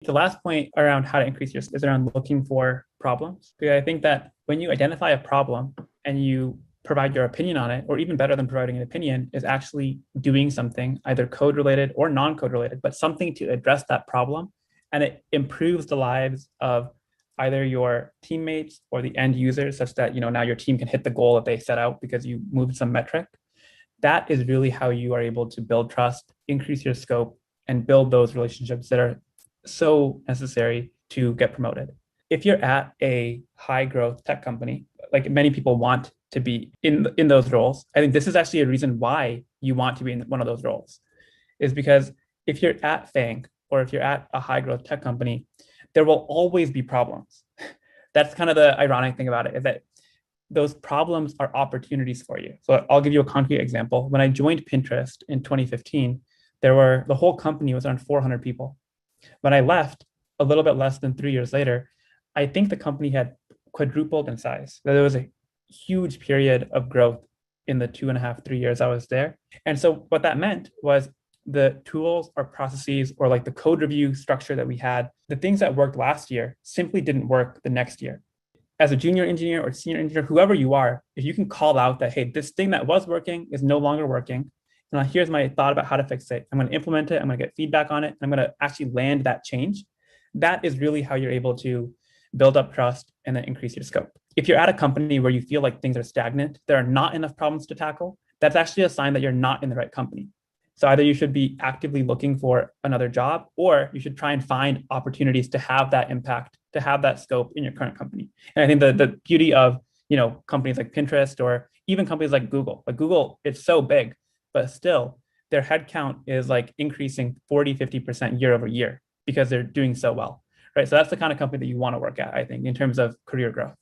The last point around how to increase your is around looking for problems. Because I think that when you identify a problem and you provide your opinion on it, or even better than providing an opinion, is actually doing something, either code related or non-code related, but something to address that problem. And it improves the lives of either your teammates or the end users, such that now your team can hit the goal that they set out because you moved some metric. That is really how you are able to build trust, increase your scope, and build those relationships that are so necessary to get promoted. If you're at a high growth tech company, like many people want to be in those roles, I think this is actually a reason why you want to be in one of those roles, is because if you're at FANG or if you're at a high growth tech company, there will always be problems. That's kind of the ironic thing about it, is that those problems are opportunities for you. So I'll give you a concrete example. When I joined Pinterest in 2015, the whole company was around 400 people. When I left, a little bit less than 3 years later, I think the company had quadrupled in size. There was a huge period of growth in the 2.5, 3 years I was there. And so what that meant was the tools or processes or like the code review structure that we had, the things that worked last year simply didn't work the next year. As a junior engineer or senior engineer, whoever you are, if you can call out that, hey, this thing that was working is no longer working, and here's my thought about how to fix it. I'm going to implement it. I'm going to get feedback on it. I'm going to actually land that change. That is really how you're able to build up trust and then increase your scope. If you're at a company where you feel like things are stagnant, there are not enough problems to tackle, that's actually a sign that you're not in the right company. So either you should be actively looking for another job, or you should try and find opportunities to have that impact, to have that scope in your current company. And I think the beauty of companies like Pinterest or even companies like Google, it's so big, but still their headcount is like increasing 40, 50% year over year because they're doing so well, right? So that's the kind of company that you want to work at, I think, in terms of career growth.